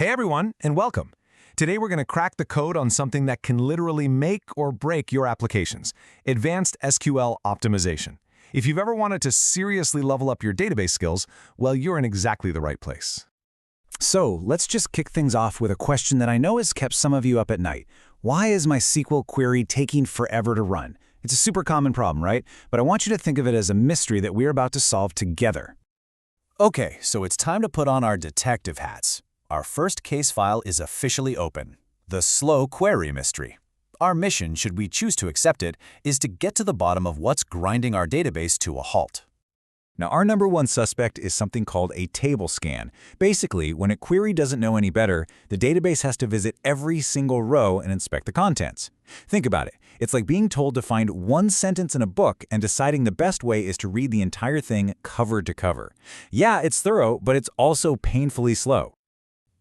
Hey everyone, and welcome. Today we're going to crack the code on something that can literally make or break your applications, advanced SQL optimization. If you've ever wanted to seriously level up your database skills, well, you're in exactly the right place. So let's just kick things off with a question that I know has kept some of you up at night. Why is my SQL query taking forever to run? It's a super common problem, right? But I want you to think of it as a mystery that we're about to solve together. Okay, so it's time to put on our detective hats. Our first case file is officially open. The slow query mystery. Our mission, should we choose to accept it, is to get to the bottom of what's grinding our database to a halt. Now, our number one suspect is something called a table scan. Basically, when a query doesn't know any better, the database has to visit every single row and inspect the contents. Think about it. It's like being told to find one sentence in a book and deciding the best way is to read the entire thing cover to cover. Yeah, it's thorough, but it's also painfully slow.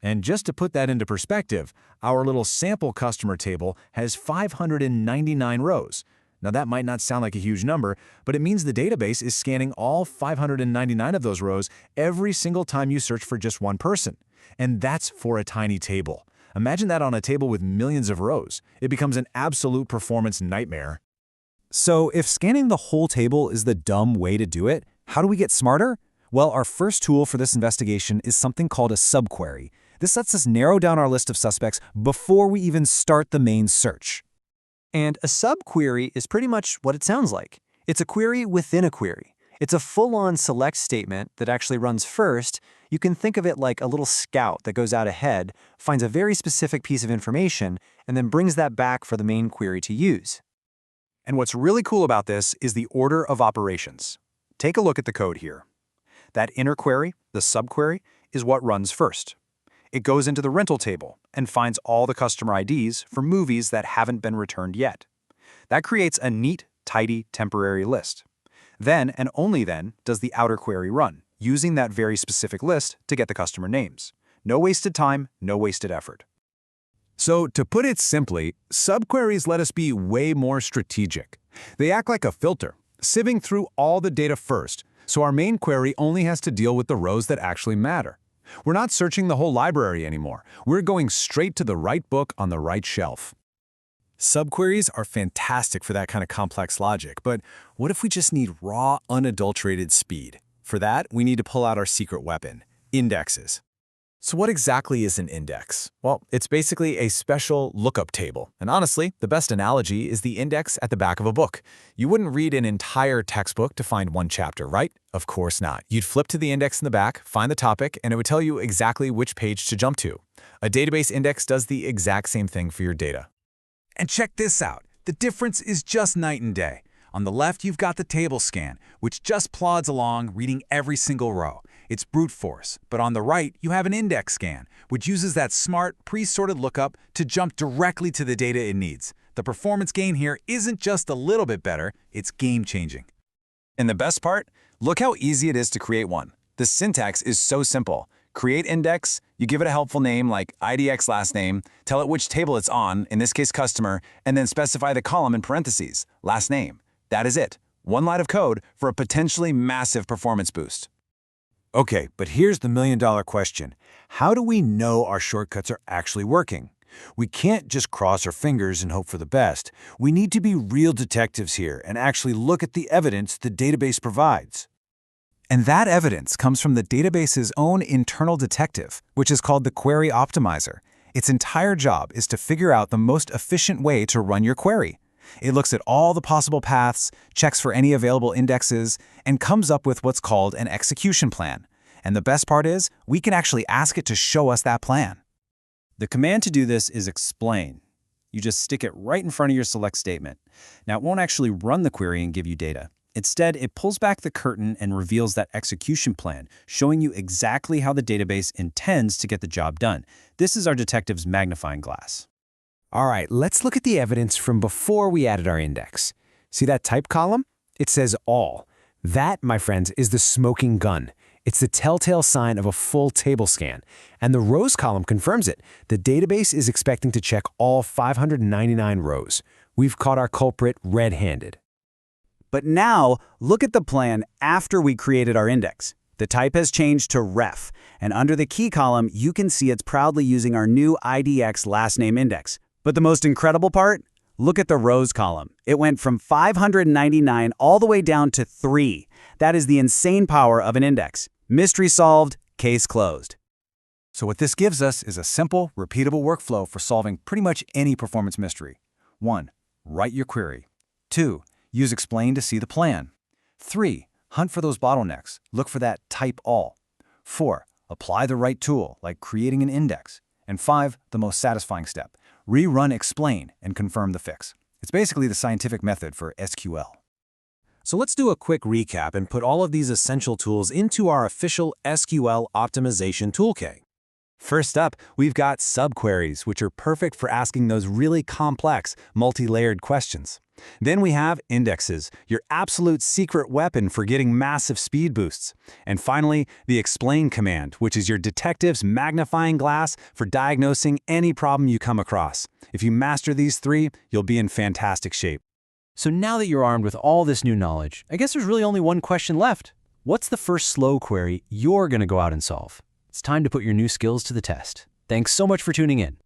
And just to put that into perspective, our little sample customer table has 599 rows. Now that might not sound like a huge number, but it means the database is scanning all 599 of those rows every single time you search for just one person. And that's for a tiny table. Imagine that on a table with millions of rows. It becomes an absolute performance nightmare. So if scanning the whole table is the dumb way to do it, how do we get smarter? Well, our first tool for this investigation is something called a subquery. This lets us narrow down our list of suspects before we even start the main search. And a subquery is pretty much what it sounds like. It's a query within a query. It's a full-on select statement that actually runs first. You can think of it like a little scout that goes out ahead, finds a very specific piece of information, and then brings that back for the main query to use. And what's really cool about this is the order of operations. Take a look at the code here. That inner query, the subquery, is what runs first. It goes into the rental table and finds all the customer IDs for movies that haven't been returned yet. That creates a neat, tidy, temporary list. Then, and only then, does the outer query run, using that very specific list to get the customer names. No wasted time, no wasted effort. So to put it simply, subqueries let us be way more strategic. They act like a filter, sieving through all the data first, so our main query only has to deal with the rows that actually matter. We're not searching the whole library anymore. We're going straight to the right book on the right shelf. Subqueries are fantastic for that kind of complex logic, but what if we just need raw, unadulterated speed? For that, we need to pull out our secret weapon, indexes. So what exactly is an index? Well, it's basically a special lookup table. And honestly, the best analogy is the index at the back of a book. You wouldn't read an entire textbook to find one chapter, right? Of course not. You'd flip to the index in the back, find the topic, and it would tell you exactly which page to jump to. A database index does the exact same thing for your data. And check this out. The difference is just night and day. On the left, you've got the table scan, which just plods along, reading every single row. It's brute force. But on the right, you have an index scan, which uses that smart, pre-sorted lookup to jump directly to the data it needs. The performance gain here isn't just a little bit better, it's game-changing. And the best part? Look how easy it is to create one. The syntax is so simple. Create index, you give it a helpful name like IDX last name, tell it which table it's on, in this case customer, and then specify the column in parentheses, last name. That is it. One line of code for a potentially massive performance boost. Okay, but here's the million-dollar question. How do we know our shortcuts are actually working? We can't just cross our fingers and hope for the best. We need to be real detectives here and actually look at the evidence the database provides. And that evidence comes from the database's own internal detective, which is called the Query Optimizer. Its entire job is to figure out the most efficient way to run your query. It looks at all the possible paths, checks for any available indexes, and comes up with what's called an execution plan. And the best part is, we can actually ask it to show us that plan. The command to do this is explain. You just stick it right in front of your select statement. Now, it won't actually run the query and give you data. Instead, it pulls back the curtain and reveals that execution plan, showing you exactly how the database intends to get the job done. This is our detective's magnifying glass. All right, let's look at the evidence from before we added our index. See that type column? It says all. That, my friends, is the smoking gun. It's the telltale sign of a full table scan. And the rows column confirms it. The database is expecting to check all 599 rows. We've caught our culprit red-handed. But now, look at the plan after we created our index. The type has changed to ref, And under the key column, you can see it's proudly using our new IDX last name index. But the most incredible part? Look at the rows column. It went from 599 all the way down to 3. That is the insane power of an index. Mystery solved, case closed. So what this gives us is a simple, repeatable workflow for solving pretty much any performance mystery. 1. Write your query. 2. Use explain to see the plan. 3. Hunt for those bottlenecks. Look for that type all. 4. Apply the right tool, like creating an index. And 5. The most satisfying step. Rerun explain and confirm the fix. It's basically the scientific method for SQL. So let's do a quick recap and put all of these essential tools into our official SQL Optimization toolkit. First up, we've got subqueries, which are perfect for asking those really complex, multi-layered questions. Then we have indexes, your absolute secret weapon for getting massive speed boosts. And finally, the explain command, which is your detective's magnifying glass for diagnosing any problem you come across. If you master these 3, you'll be in fantastic shape. So now that you're armed with all this new knowledge, I guess there's really only one question left. What's the first slow query you're going to go out and solve? It's time to put your new skills to the test. Thanks so much for tuning in.